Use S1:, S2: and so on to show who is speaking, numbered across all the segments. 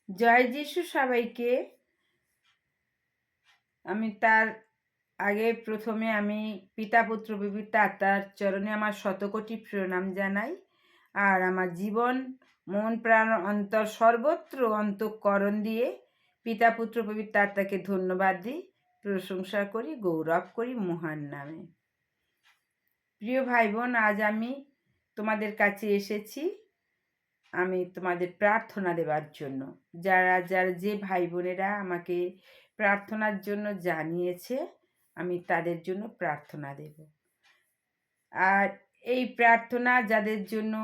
S1: জয় যিশু সবাইকে। আমি তার আগে প্রথমে আমি পিতা পুত্র পবিত্র আত্মার চরণে আমার শতকোটি প্রণাম জানাই। আর আমার জীবন, মন, প্রাণ, অন্তর সর্বত্র অন্তঃকরণ দিয়ে পিতা পুত্র পবিত্র আত্মাকে ধন্যবাদ দিই, প্রশংসা করি, গৌরব করি মহান নামে। প্রিয় ভাই বোন, আজ আমি তোমাদের কাছে এসেছি আমি তোমাদের প্রার্থনা দেবার জন্য। যারা যে ভাই বোনেরা আমাকে প্রার্থনার জন্য জানিয়েছে, আমি তাদের জন্য প্রার্থনা দেব। আর এই প্রার্থনা যাদের জন্য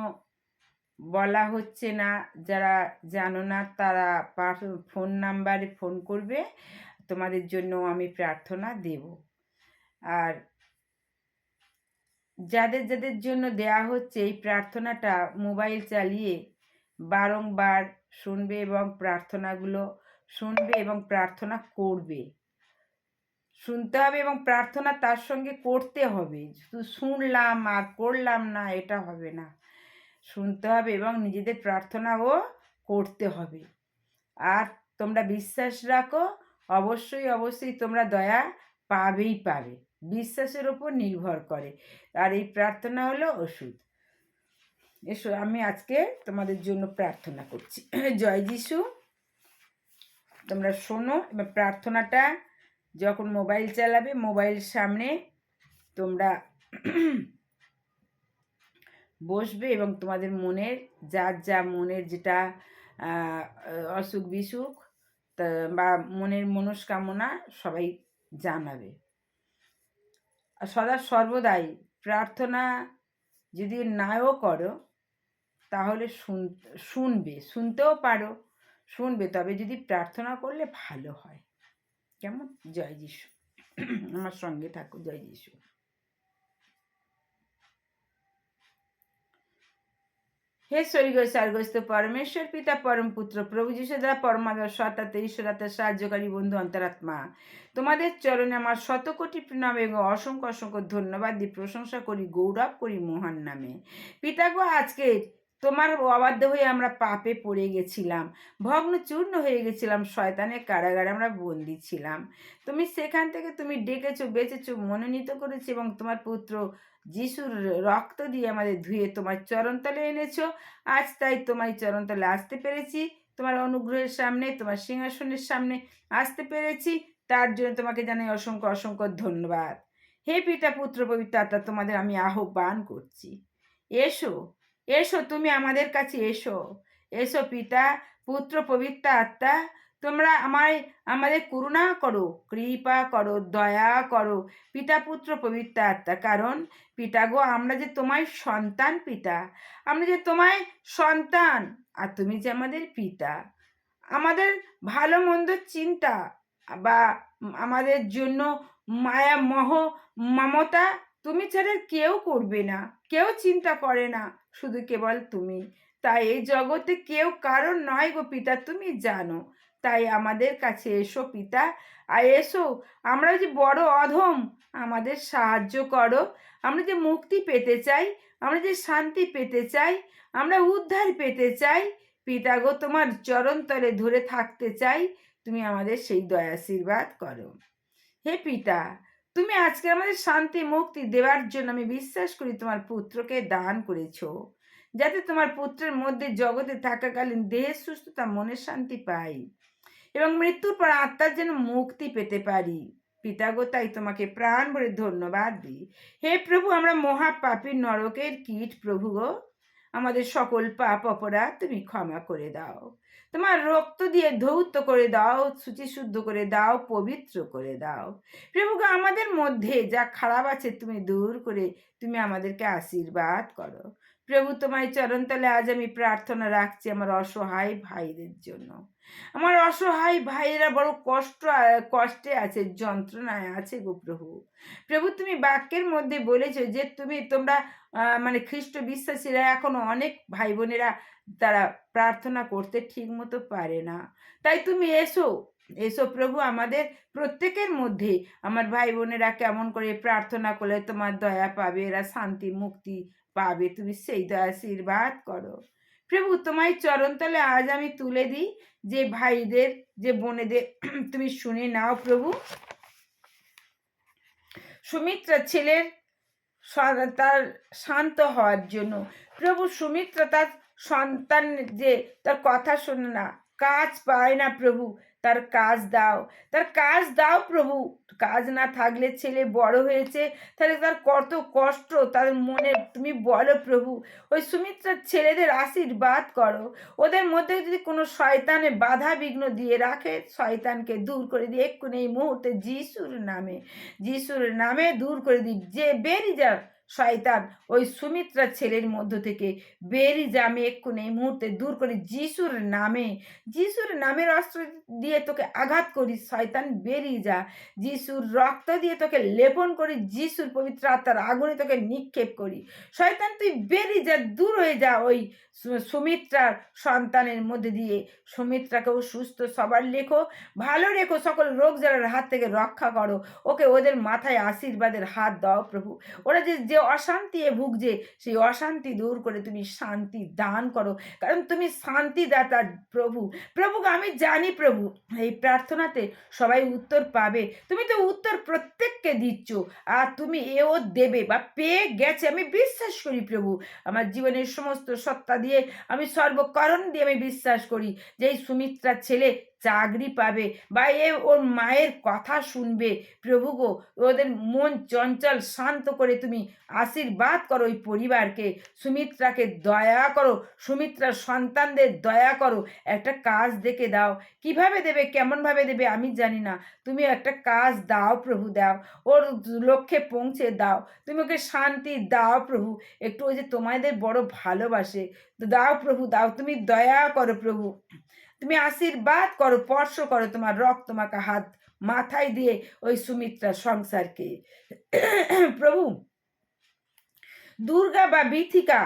S1: বলা হচ্ছে না, যারা জানো না, তারা ফোন নাম্বারে ফোন করবে, তোমাদের জন্য আমি প্রার্থনা দেব। আর যাদের জন্য দেয়া হচ্ছে, এই প্রার্থনাটা মোবাইল চালিয়ে বারংবার শুনবে এবং প্রার্থনাগুলো শুনবে এবং প্রার্থনা করবে। শুনতে হবে এবং প্রার্থনা তার সঙ্গে করতে হবে। শুধু শুনলাম আর করলাম না, এটা হবে না। শুনতে হবে এবং নিজেদের প্রার্থনাও করতে হবে। আর তোমরা বিশ্বাস রাখো, অবশ্যই তোমরা দয়া পাবেই পাবে। বিশ্বাসের ওপর নির্ভর করে। আর এই প্রার্থনা হলো ওষুধ। এসো, আমি আজকে তোমাদের জন্য প্রার্থনা করছি। জয় যিশু। তোমরা শোনো, এবার প্রার্থনাটা যখন মোবাইল চালাবে, মোবাইল সামনে তোমরা বসবে এবং তোমাদের মনের যা মনের যেটা অসুখ বিসুখ বা মনের মনস্কামনা সবাই জানাবে। সর্বদাই প্রার্থনা যদি নাও করো, তাহলে শুনতেও পারো, শুনবে, তবে যদি প্রার্থনা করলে ভালো হয়। কেমন? জয় যিশু। আমার সঙ্গে থাকো। জয় যিশু। হে স্বর্গ স্বর্গস্থ পরমেশ্বর পিতা পরম পুত্র প্রভু যিশু দ্বারা পরমাত্মা সত্তা ঈশ্বরাত্মার সাহায্যকারী বন্ধু অন্তরাত্মা, তোমাদের চরণে আমার শতকোটি প্রণাম এবং অসংখ্য ধন্যবাদ দিয়ে প্রশংসা করি, গৌরব করি মহান নামে। পিতা গো, আজকে তোমার অবাধ্য হয়ে আমরা পাপে পড়ে গেছিলাম, ভগ্ন চূর্ণ হয়ে গেছিলাম, শয়তানের কারাগারে আমরা বন্দী ছিলাম। তুমি সেখান থেকে তুমি ডেকেছো, বেঁচেছো, মনোনীত করেছো এবং তোমার পুত্র যিশুর রক্ত দিয়ে আমাদের ধুয়ে তোমার চরণতলে এনেছো। আজ তাই তোমার চরণতলে আসতে পেরেছি, তোমার অনুগ্রহের সামনে, তোমার সিংহাসনের সামনে আসতে পেরেছি। তার জন্য তোমাকে জানাই অসংখ্য ধন্যবাদ। হে পিতা পুত্র পবিত্র আত্মা, তোমাদের আমি আহ্বান করছি, এসো এসো, তুমি আমাদের কাছে এসো। এসো পিতা পুত্র পবিত্র আত্মা, তোমরা আমাদের করুণা করো, কৃপা করো, দয়া করো পিতা পুত্র পবিত্র আত্মা। কারণ পিতা গো, আমরা যে তোমার সন্তান পিতা, আমরা যে তোমার সন্তান, আর তুমি যে আমাদের পিতা। আমাদের ভালো মন্দ চিন্তা বা আমাদের জন্য মায়া মোহ মমতা তুমি ছাড়া কেউ করবে না, কেউ চিন্তা করে না, শুধু কেবল তুমি। তাই এই জগতে কেউ কারণ নয় গো পিতা, তুমি জানো। তাই আমাদের কাছে এসো পিতা, আর এসো। আমরা যে বড় অধম, আমাদের সাহায্য করো। আমরা যে মুক্তি পেতে চাই, আমরা যে শান্তি পেতে চাই, আমরা উদ্ধার পেতে চাই পিতা গো, তোমার চরণ তলে ধরে থাকতে চাই। তুমি আমাদের সেই দয়া আশীর্বাদ করো। হে পিতা, তুমি আজকে আমাদের শান্তি মুক্তি দেওয়ার জন্য আমি বিশ্বাস করি তোমার পুত্রকে দান করেছো, যাতে তোমার পুত্রের মধ্যে জগতে থাকাকালীন দেহের সুস্থতা, মনের শান্তি পাই এবং মৃত্যুর পর আত্মার যেন মুক্তি পেতে পারি। পিতা গো, তাই তোমাকে প্রাণ ভরে ধন্যবাদ দিই। হে প্রভু, আমরা মহাপাপী নরকের কীট প্রভু গো, আমাদের সকল পাপ অপরাধ তুমি ক্ষমা করে দাও। তোমার রক্ত দিয়ে ধৌত করে দাও, শুদ্ধ করে দাও, পবিত্র করে দাও। প্রভু গো, আমাদের মধ্যে যা খারাপ আছে তুমি দূর করে তুমি আমাদেরকে আশীর্বাদ করো। প্রভু, তোমার চরণতলে আজ আমি প্রার্থনা রাখছি আমার অসহায় ভাইদের জন্য। আমার অসহায় ভাইয়েরা বড় কষ্টে আছে, যন্ত্রণায় আছে গো প্রভু। প্রভু, তুমি বাক্যের মধ্যে বলেছো যে তোমরা মানে খ্রিস্ট বিশ্বাসীরা এখনো অনেক ভাই বোনেরা তারা প্রার্থনা করতে ঠিক মতো পারে না। তাই তুমি এসো এসো প্রভু, আমাদের প্রত্যেকের মধ্যে আমার ভাই বোনেরা কেমন করে প্রার্থনা করলে তোমার দয়া পাবে, এরা শান্তি মুক্তি পাবে, তুমি সেই দয়া আশীর্বাদ করো। প্রভু তোমায় চরণতলে আজ আমি তুলে দিই, যে ভাইদের, যে বোনেদের তুমি শুনে নাও প্রভু। সুমিত্রা ছেলের তার শান্ত হওয়ার জন্য, প্রভু সুমিত্রা তার সন্তান যে তার কথা শোনে না, কাজ পায় না প্রভু, তার কাজ দাও, তার কাজ দাও প্রভু। কাজ না থাকলে ছেলে বড় হয়েছে, তাহলে তার কত কষ্ট তার মনে তুমি বলো প্রভু। ওই সুমিত্রার ছেলেদের আশীর্বাদ করো, ওদের মধ্যে যদি কোনো শয়তানে বাধা বিঘ্ন দিয়ে রাখে, শয়তানকে দূর করে দিয়ে এক্ষুনি এই মুহূর্তে যিশুর নামে দূর করে দিই, যে বেরিয়ে যা শয়তান, ওই সুমিত্রার ছেলের মধ্য থেকে বেরিয়ে যা, আমি এক্ষুনি এই মুহূর্তে দূর করি যিশুর নামের অস্ত্র দিয়ে তোকে আঘাত করি, শয়তান বেরিয়ে যা। যিশুর রক্ত দিয়ে তোকে লেপন করি, যিশুর পবিত্র আত্মার আগুনে তোকে নিক্ষেপ করি, শয়তান তুই বেরিয়ে যা, দূর হয়ে যা ওই সুমিত্রার সন্তানের মধ্যে দিয়ে। সুমিত্রাকেও সুস্থ সবার রেখো, ভালো রেখো, সকল রোগ জ্বালার হাত থেকে রক্ষা করো, ওকে ওদের মাথায় আশীর্বাদের হাত দাও প্রভু। ওরা যে অশান্তি ভুগছে, সেই অশান্তি দূর করে তুমি শান্তি দান করো, কারণ তুমি শান্তিদাতা প্রভু। প্রভুকে আমি জানি প্রভু, এই প্রার্থনাতে সবাই উত্তর পাবে, তুমি তো উত্তর প্রত্যেককে দিচ্ছ, আর তুমি এও দেবে বা পেয়ে গেছে, আমি বিশ্বাস করি প্রভু। আমার জীবনের সমস্ত সত্তা দিয়ে, আমি সর্বকরণ দিয়ে আমি বিশ্বাস করি যে এই সুমিত্রার ছেলে চাকরি পাবে, বা ওর মায়ের কথা শুনবে প্রভু গো। ওদের মন চঞ্চল শান্ত করে তুমি আশীর্বাদ করো ওই পরিবারকে, সুমিত্রাকে দয়া করো, সুমিত্রার সন্তানদের দয়া করো, একটা কাজ দেখে দাও, কিভাবে দেবে কেমনভাবে দেবে আমি জানি না, তুমি একটা কাজ দাও প্রভু, দাও, ওর লক্ষ্যে পৌঁছে দাও, তুমি ওকে শান্তি দাও প্রভু। একটু ওই যে তোমাদের বড় ভালোবাসে, দাও প্রভু, দাও, তুমি দয়া করো প্রভু, তুমি আশীর্বাদ করো, স্পর্শ করো তোমার রক্ত মাখা হাত মাথায় দিয়ে ওই সুমিত্রা সংসারকে প্রভু। দুর্গা বা বিথিকা,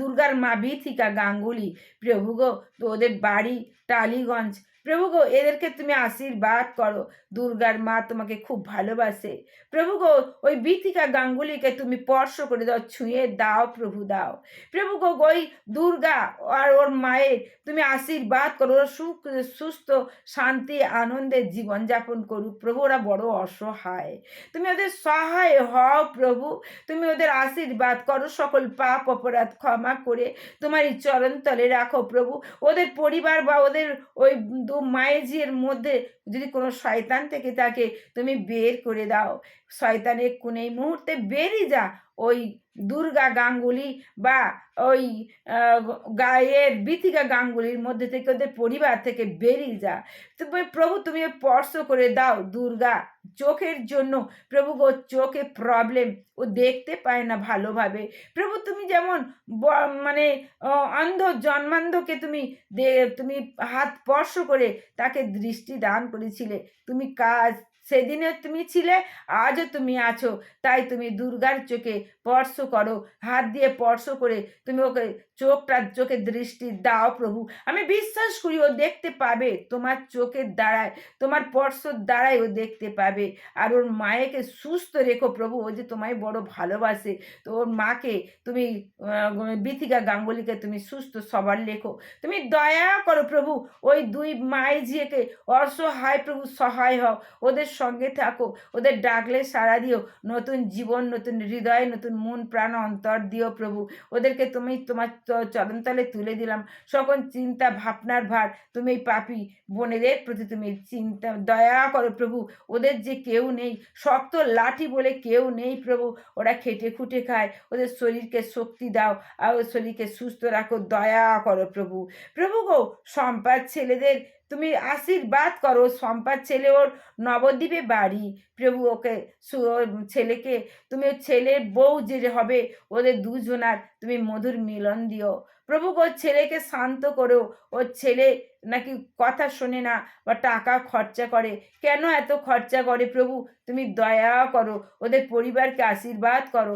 S1: দুর্গার মা বিথিকা গাঙ্গুলি প্রভু গো, তো ওদের বাড়ি টালিগঞ্জ প্রভু গো, এদেরকে তুমি আশীর্বাদ করো, দুর্গার মা তোমাকে খুব ভালোবাসে প্রভু গো। ওই বিথিকা গাঙ্গুলিকে তুমি স্পর্শ করে দাও, ছুঁয়ে দাও প্রভু, দাও প্রভু গো। ওই দুর্গা আর ওর মায়ের তুমি আশীর্বাদ করো, ওরা সুস্থ শান্তি আনন্দে জীবনযাপন করুক প্রভু। ওরা বড় অসহায়, তুমি ওদের সহায় হও প্রভু, তুমি ওদের আশীর্বাদ করো, সকল পাপ অপরাধ ক্ষমা করে তোমারই চরণ তলে রাখো প্রভু। ওদের পরিবার বা ওদের ওই দু মায়ের মধ্যে যদি কোনো শয়তান থেকে থাকে, তুমি বের করে দাও, শয়তানের কোন এই মুহূর্তে বেরিয়ে যা ওই দুর্গা গাঙ্গুলি বা ওই গায়ের বিথিকা গাঙ্গুলির মধ্যে থেকে, ওদের পরিবার থেকে বেরিয়ে যা। তুমি প্রভু তুমি স্পর্শ করে দাও দুর্গা চোখের জন্য প্রভু গো, চোখে প্রবলেম, ও দেখতে পায় না ভালোভাবে প্রভু। তুমি যেমন মানে অন্ধ জন্মান্ধকে তুমি তুমি হাত স্পর্শ করে তাকে দৃষ্টি দান করেছিলে, তুমি কাজ সেদিনে তুমি ছিলে, আজও তুমি আছো, তাই তুমি দুর্গার চোখে স্পর্শ করো, হাত দিয়ে স্পর্শ করে তুমি ওকে চোখে দৃষ্টি দাও প্রভু। আমি বিশ্বাস করি ও দেখতে পাবে, তোমার চোখের দ্বারায়, তোমার স্পর্শর দ্বারাই ও দেখতে পাবে। আর ওর মায়েকে সুস্থ রেখো প্রভু, ও যে তোমায় বড় ভালোবাসে, তো ওর মাকে তুমি বিথিকা গাঙ্গুলিকে তুমি সুস্থ সবার রেখো, তুমি দয়া করো প্রভু। ওই দুই মাই ঝিয়েকে অসহায় প্রভু সহায় হও, ওদের সঙ্গে থাকো, ওদের ডাকলে সাড়া দিও, নতুন জীবন, নতুন হৃদয়, নতুন মন প্রাণ অন্তর দিও প্রভু। ওদেরকে তুমি তোমার চরণতলে তুলে দিলাম, সকল চিন্তা ভাবনার ভার তুমি এই পাপী বোনেদের প্রতি তুমি চিন্তা দয়া করো প্রভু। ওদের যে কেউ নেই, শক্ত লাঠি বলে কেউ নেই প্রভু, ওরা খেটে খুটে খায়, ওদের শরীরকে শক্তি দাও, আর ওর শরীরকে সুস্থ রাখো, দয়া করো প্রভু। প্রভু গো, সম্পাদ ছেলেদের তুমি আশীর্বাদ করো, সম্পাদ ছেলে ওর নবদ্বীপে বাড়ি প্রভু, ওকে ছেলেকে তুমি ছেলের বউ যে হবে, ওদের দুজনার তুমি মধুর মিলন দিও প্রভু গো। ছেলেকে শান্ত করো, ওর ছেলে নাকি কথা শোনে না বা টাকা খরচা করে, কেন এত খরচা করে প্রভু, তুমি দয়া করো, ওদের পরিবারকে আশীর্বাদ করো,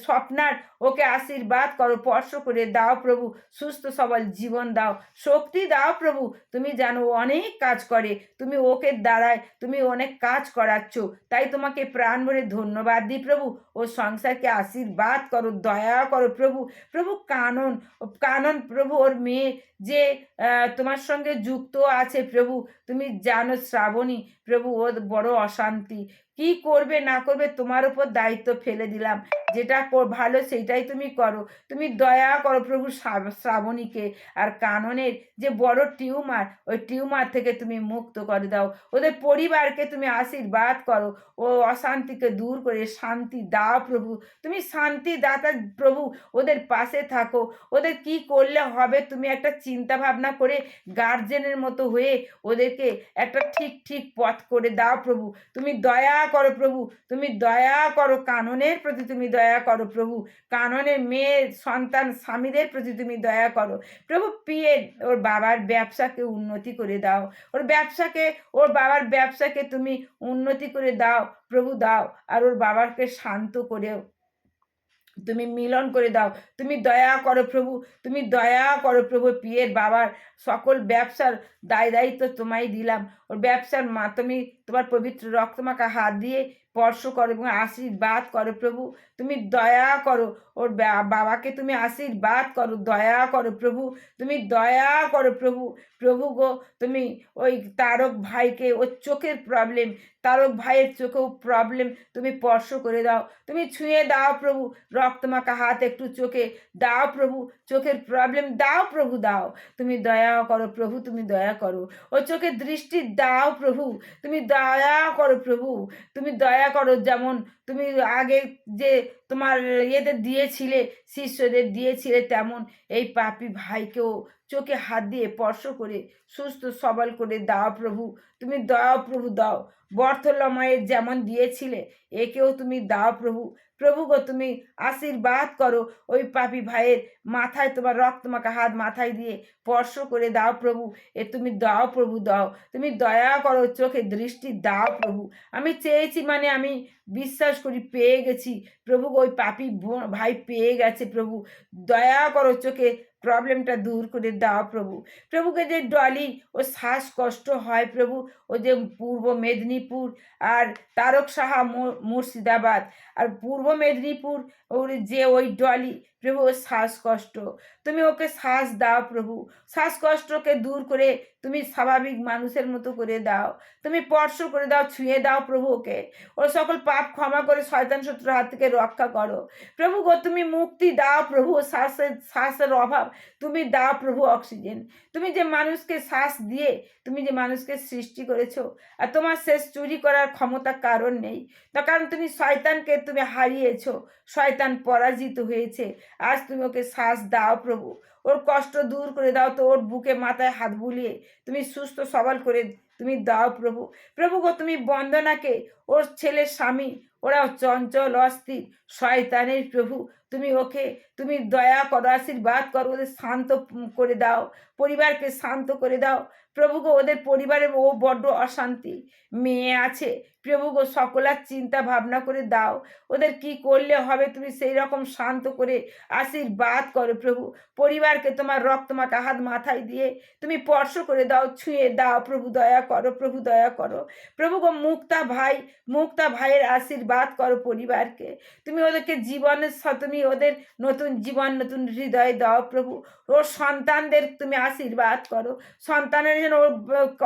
S1: স্বপ্নার ওকে আশীর্বাদ করো, স্পর্শ করে দাও প্রভু, সুস্থ সবল জীবন দাও, শক্তি দাও প্রভু। তুমি জানো অনেক কাজ করে, তুমি ওকে দ্বারায় তুমি অনেক কাজ করাচ্ছ, তাই তোমাকে প্রাণ ভরে ধন্যবাদ দিই প্রভু। ও সংসারকে আশীর্বাদ করো, দয়া করো প্রভু। প্রভু কানো কানন প্রভু ওর মেয়ে যে তোমার সঙ্গে যুক্ত আছে প্রভু, তুমি জানো শ্রাবণী প্রভু ওর বড় অশান্তি, কি করবে না করবে তোমার উপর দায়িত্ব ফেলে দিলাম, যেটা ভালো সেইটাই তুমি করো, তুমি দয়া করো প্রভু শ্রাবণীকে। আর কাননের যে বড় টিউমার, ওই টিউমার থেকে তুমি মুক্ত করে দাও, ওদের পরিবারকে তুমি আশীর্বাদ করো, ও অশান্তিকে দূর করে শান্তি দাও প্রভু, তুমি শান্তি দাতা প্রভু, ওদের পাশে থাকো, ওদের কি করলে হবে তুমি একটা চিন্তা ভাবনা করে গার্জেনের মতো হয়ে ওদেরকে একটা ঠিক ঠিক পথ করে দাও প্রভু, তুমি দয়া করো প্রভু, তুমি দয়া করো কাননের প্রতি, তুমি দয়া করো প্রভু, কাননের মেয়ে সন্তান স্বামীদের প্রতি তুমি দয়া করো প্রভু। পিয়ে ওর বাবার ব্যবসাকে উন্নতি করে দাও, ওর বাবার ব্যবসাকে তুমি উন্নতি করে দাও প্রভু, দাও। আর ওর বাবাকে শান্ত করেও তুমি মিলন করে দাও, তুমি দয়া করো প্রভু, তুমি দয়া করো প্রভু। পিয়ের বাবার সকল ব্যবসার দায়িত্ব তোমায় দিলাম, ওর ব্যবসার তুমি তোমার পবিত্র রক্তমাখা হাত দিয়ে স্পর্শ করো এবং আশীর্বাদ করো প্রভু, তুমি দয়া করো, ওর বাবাকে তুমি আশীর্বাদ করো, দয়া করো প্রভু, তুমি দয়া করো প্রভু। প্রভু গো, তুমি ওই তারক ভাইকে, ওর চোখের প্রবলেম, তারক ভাইয়ের চোখেও প্রবলেম, তুমি স্পর্শ করে দাও, তুমি ছুঁয়ে দাও প্রভু, রক্তমাখা হাত একটু চোখে দাও প্রভু, চোখের প্রবলেম দাও প্রভু, দাও, তুমি দয়া করো প্রভু, তুমি দয়া করো, ও চোখে দৃষ্টি দাও প্রভু, তুমি দয়া করো প্রভু, তুমি দয়া করো। যেমন তুমি আগে যে তোমার ইয়েদের দিয়েছিলে, শিষ্যদের দিয়েছিলে, তেমন এই পাপী ভাইকেও চোখে হাত দিয়ে স্পর্শ করে সুস্থ সবল করে দাও প্রভু, তুমি দাও প্রভু, দাও। বর্থলময়ের যেমন দিয়েছিলে একেও তুমি দাও প্রভু, প্রভু গো, তুমি আশীর্বাদ করো, ওই পাপী ভাইয়ের মাথায় তোমার রক্তমাখা হাত মাথায় দিয়ে স্পর্শ করে দাও প্রভু, এ তুমি দাও প্রভু, দাও, তুমি দয়া করো, চোখে দৃষ্টি দাও প্রভু। আমি চেয়েছি মানে আমি বিশ্বাস করি পেয়ে গেছি প্রভু, ওই পাপী ভাই পেয়ে গেছে প্রভু, দয়া করো, চোখে প্রবলেমটা দূর করে দাও প্রভু। প্রভুকে যে ডলি ও শ্বাসকষ্ট হয় প্রভু, ও যে পূর্ব মেদিনীপুর আর তারক সাহা মুর্শিদাবাদ আর পূর্ব মেদিনীপুর, ওর যে ওই ডলি প্রভু, ওর শ্বাসকষ্ট, তুমি ওকে শ্বাস দাও প্রভু, শ্বাসকষ্টকে দূর করে তুমি স্বাভাবিক মানুষের মতো করে দাও, তুমি স্পর্শ করে দাও, ছুঁয়ে দাও প্রভু ওকে, ওর সকল পাপ ক্ষমা করে শয়তান শত্রুর হাত থেকে রক্ষা করো প্রভু গো, তুমি মুক্তি দাও প্রভু, শ্বাসের অভাব তুমি দাও প্রভু, অক্সিজেন, তুমি যে মানুষকে শ্বাস দিয়ে তুমি যে মানুষকে সৃষ্টি করেছো, আর তোমার শেষ চুরি করার ক্ষমতা কারণ নেই, তার কারণ তুমি শয়তানকে তুমি হারিয়েছো, শয়তান পরাজিত হয়েছে, আজ তুমি ওকে শ্বাস দাও প্রভু, ওর কষ্ট দূর করে দাও, তো ওর বুকে মাথায় হাত বুলিয়ে তুমি সুস্থ সবল করে তুমি দাও প্রভু। প্রভু গো, তুমি বন্দনাকে, ওর ছেলের স্বামী, ওরা চঞ্চল অস্থির শয়তানের প্রভু, তুমি ওকে তুমি দয়া করো, আশীর্বাদ করো, ওদের শান্ত করে দাও, পরিবারকে শান্ত করে দাও প্রভু গো। ওদের পরিবারে ও বড্ড অশান্তি, মেয়ে আছে প্রভু গো, সকলের চিন্তা ভাবনা করে দাও, ওদের কি করলে হবে তুমি সেই রকম শান্ত করে আশীর্বাদ করো প্রভু। পরিবারকে তোমার রক্তমাখা হাত মাথায় দিয়ে তুমি স্পর্শ করে দাও, ছুঁয়ে দাও প্রভু, দয়া করো প্রভু, দয়া করো প্রভু গো। মুক্তা ভাইয়ের আশীর্বাদ করো পরিবারকে, তুমি ওদেরকে জীবনের তুমি ওদের নতুন জীবন, নতুন হৃদয় দাও প্রভু। ওর সন্তানদের তুমি আশীর্বাদ করো, সন্তানের যেন ওর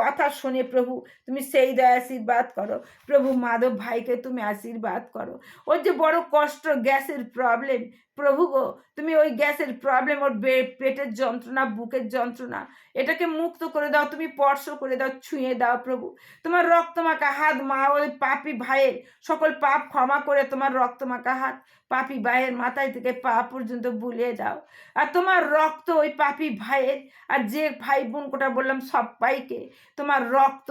S1: কথা শুনে প্রভু তুমি সেই দয়া আশীর্বাদ করো প্রভু। মাধব ভাইকে তুমি আশীর্বাদ করো, ওর যে বড় কষ্ট, গ্যাসের প্রবলেম প্রভু গো, তুমি ওই গ্যাসের প্রবলেম, ওর পেটের যন্ত্রণা, বুকের যন্ত্রণা, এটাকে মুক্ত করে দাও, তুমি স্পর্শ করে দাও, ছুঁয়ে দাও প্রভু। তোমার রক্তমাখা হাত মা ওই পাপী ভাইয়ের সকল পাপ ক্ষমা করে তোমার রক্তমাখা হাত পাপী ভাইয়ের মাথায় থেকে পা পর্যন্ত বুলিয়ে দাও, আর তোমার রক্ত ওই পাপী ভাইয়ের আর যে ভাই বোন কোটা বললাম সবাইকে তোমার রক্ত,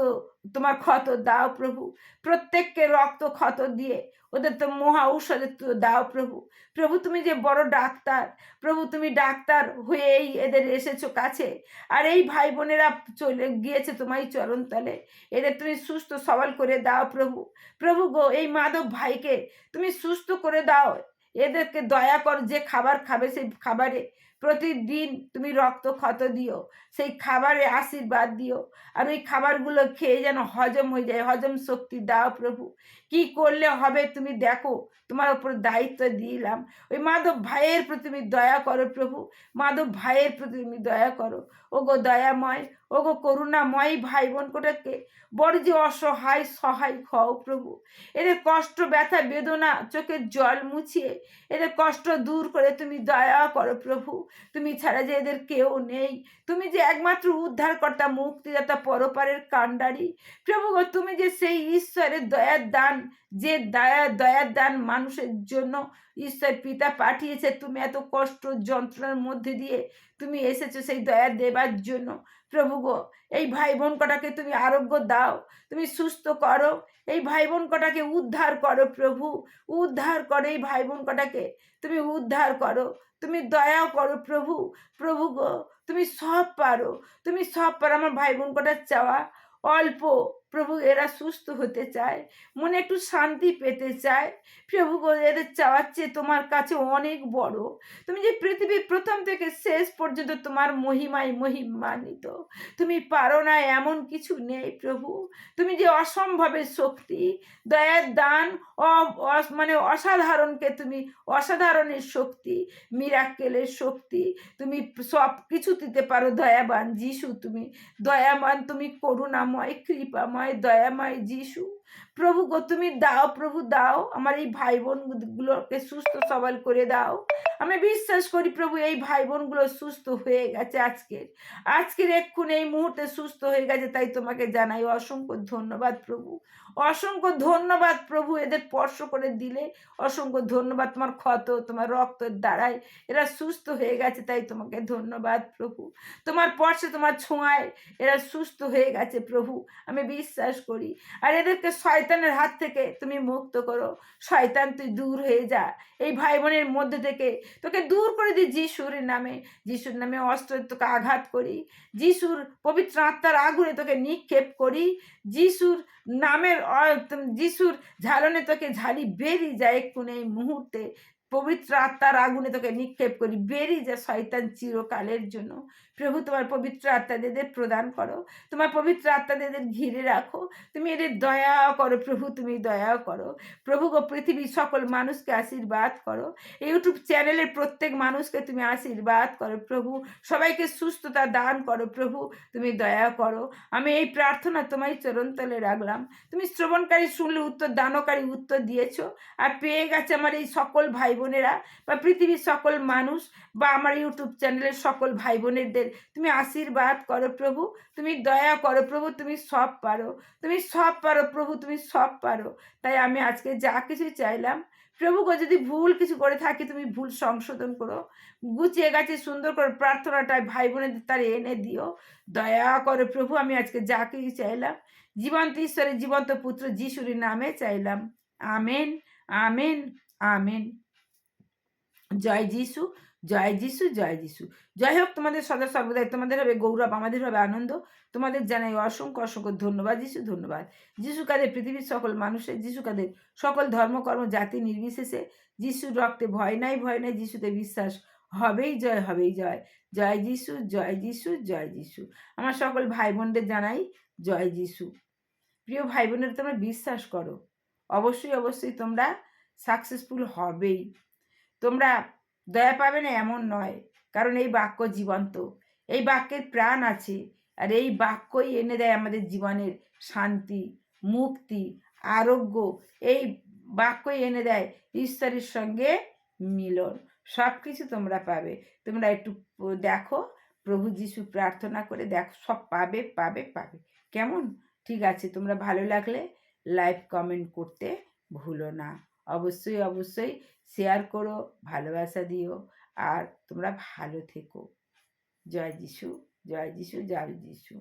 S1: তোমার ক্ষত দাও প্রভু, প্রত্যেককে রক্ত ক্ষত দিয়ে ওদের তো মহা ঔষধে দাও প্রভু। প্রভু তুমি যে বড় ডাক্তার প্রভু, তুমি ডাক্তার হয়েই এদের এসেছো কাছে, আর এই ভাই বোনেরা চলে গিয়েছে তোমার চরণ তলে, এদের তুমি সুস্থ সবল করে দাও প্রভু। প্রভু গো, এই মাধব ভাইকে তুমি সুস্থ করে দাও, এদেরকে দয়া কর, যে খাবার খাবে সেই খাবারে প্রতিদিন তুমি রক্ত ক্ষত দিও, সেই খাবারে আশীর্বাদ দিও, আর ওই খাবারগুলো খেয়ে যেন হজম হয়ে যায়, হজম শক্তি দাও প্রভু। কি করলে হবে তুমি দেখো, তোমার ওপর দায়িত্ব দিলাম। ওই মাধব ভাইয়ের প্রতি তুমি দয়া করো প্রভু, মাধব ভাইয়ের প্রতি তুমি দয়া করো। ওগো দয়াময়, ওগো করুণাময় ভাই বোন কোটাকে বড় যে অসহায় সহায় হও প্রভু। এদের কষ্ট ব্যথা বেদনা চোখের জল মুছিয়ে এদের কষ্ট দূর করে তুমি দয়া করো প্রভু। তুমি ছাড়া যে এদের কেউ নেই, তুমি যে একমাত্র উদ্ধারকর্তা, মুক্তিদাতা, পরপারের কাণ্ডারি প্রভু গো। তুমি যে সেই ঈশ্বরের দয়ার দান, যে দয়ার দান মানুষের জন্য ঈশ্বর পিতা পাঠিয়েছে। তুমি এত কষ্ট যন্ত্রণার মধ্যে দিয়ে তুমি এসেছো সেই দয়া দেবার জন্য প্রভু গো। এই ভাই বোন কটাকে তুমি আরোগ্য দাও, তুমি সুস্থ করো, এই ভাই বোন কটাকে উদ্ধার করো প্রভু, উদ্ধার করো এই ভাই বোন কটাকে, তুমি উদ্ধার করো, তুমি দয়াও করো প্রভু। প্রভু গো তুমি সব পারো, তুমি সব পারো। আমার ভাই বোন কটার চাওয়া অল্প প্রভু, এরা সুস্থ হতে চায়, মনে একটু শান্তি পেতে চায় প্রভু গো। এদের চাওয়ার চেয়ে তোমার কাছে অনেক বড়। তুমি যে পৃথিবীর প্রথম থেকে শেষ পর্যন্ত তোমার মহিমায় মহিমান্বিত, তুমি পারো না এমন কিছু নেই প্রভু। তুমি যে অসম্ভবের শক্তি, দয়ার দান, মানে অসাধারণকে তুমি অসাধারণের শক্তি, মিরাক্কেলের শক্তি, তুমি সব কিছু দিতে পারো দয়াবান যিশু। তুমি দয়াবান, তুমি করুণাময়, কৃপাময়, দয়াময় যিশু প্রভু গো। তুমি দাও প্রভু, দাও আমার এই ভাই বোনগুলোকে সুস্থ সবল করে দাও। আমি বিশ্বাস করি প্রভু এই ভাই বোনগুলো সুস্থ হয়ে গেছে আজকের এক্ষুনি এই মুহূর্তে সুস্থ হয়ে গেছে। তাই তোমাকে জানাই অসংখ্য ধন্যবাদ প্রভু, অসংখ্য ধন্যবাদ প্রভু। এদের স্পর্শ করে দিলে অসংখ্য ধন্যবাদ। তোমার ক্ষত, তোমার রক্তের দ্বারাই এরা সুস্থ হয়ে গেছে, তাই তোমাকে ধন্যবাদ প্রভু। তোমার স্পর্শে, তোমার ছোঁয়ায় এরা সুস্থ হয়ে গেছে প্রভু, আমি বিশ্বাস করি। আর এদেরকে শয়তানের হাত থেকে তুমি মুক্ত করো। শয়তান তুই দূর হয়ে যা এই ভাই বোনের মধ্যে থেকে, তোকে দূর করে দিই যিশুর নামে। যিশুর নামে অস্ত্র তোকে আঘাত করি, যিশুর পবিত্র আত্মার আগুনে তোকে নিক্ষেপ করি, যিশুর নামের যিশুর ঝালনে তোকে ঝালি, বেরিয়ে যায় এক্ষুনি এই মুহূর্তে। পবিত্র আত্মার আগুনে তোকে নিক্ষেপ করি, বেরিয়ে যা শয়তান চিরকালের জন্য। প্রভু তোমার পবিত্র আত্মা এদের প্রদান করো, তোমার পবিত্র আত্মা এদের ঘিরে রাখো, তুমি এদের দয়া করো প্রভু, তুমি দয়া করো প্রভু গো। পৃথিবীর সকল মানুষকে আশীর্বাদ করো, ইউটিউব চ্যানেলের প্রত্যেক মানুষকে তুমি আশীর্বাদ করো প্রভু, সবাইকে সুস্থতা দান করো প্রভু, তুমি দয়া করো। আমি এই প্রার্থনা তোমার চরণতলে রাখলাম। তুমি শ্রবণকারী শুনলে উত্তর, দানকারী উত্তর দিয়েছ, আর পেয়ে গেছে আমার এই সকল ভাই বোনেরা বা পৃথিবীর সকল মানুষ বা আমার ইউটিউব চ্যানেলের সকল ভাই বোনেদের তুমি আশীর্বাদ করো প্রভু, তুমি দয়া করো প্রভু। তুমি সব পারো, তুমি সব পারো প্রভু, তুমি সব পারো। তাই আমি আজকে যা কিছু চাইলাম প্রভু গো, যদি ভুল কিছু করে থাকি তুমি ভুল সংশোধন করো, গুছিয়ে গেছে সুন্দর করে প্রার্থনাটায় ভাই বোনেদের তার এনে দিও, দয়া করো প্রভু। আমি আজকে যা কিছু চাইলাম জীবন্ত ঈশ্বরের জীবন্ত পুত্র যিশুর নামে চাইলাম। Amen, amen, amen. জয় যিশু, জয় যিশু, জয় যিশু। জয় হোক তোমাদের সদা সর্বদাই, তোমাদের হবে গৌরব, আমাদের হবে আনন্দ। তোমাদের জানাই অসংখ্য অসংখ্য ধন্যবাদ যিশু, ধন্যবাদ যিশু। কাদের পৃথিবীর সকল মানুষের, যিশু কাদের সকল ধর্মকর্ম জাতি নির্বিশেষে, যিশুর রক্তে ভয় নাই, ভয় নাই, যিশুতে বিশ্বাস হবেই জয়, হবেই জয়। জয় যিশু, জয় যিশু, জয় যিশু। আমার সকল ভাই বোনদের জানাই জয় যিশু। প্রিয় ভাই বোনেরা, তোমরা বিশ্বাস করো, অবশ্যই অবশ্যই তোমরা সাকসেসফুল হবেই। তোমরা দয়া পাবে না এমন নয়, কারণ এই বাক্য জীবন্ত, এই বাক্যের প্রাণ আছে, আর এই বাক্যই এনে দেয় আমাদের জীবনের শান্তি, মুক্তি, আরোগ্য। এই বাক্যই এনে দেয় ঈশ্বরের সঙ্গে মিলন। সব কিছু তোমরা পাবে। তোমরা একটু দেখো, প্রভু যিশু প্রার্থনা করে দেখো, সব পাবে পাবে পাবে। কেমন? ঠিক আছে, তোমরা ভালো লাগলে লাইক কমেন্ট করতে ভুলো না। অবশ্যই অবশ্যই শেয়ার করো, ভালোবাসা দিও, আর তোমরা ভালো থেকো। জয় যিশু, জয় যিশু, জয় যিশু।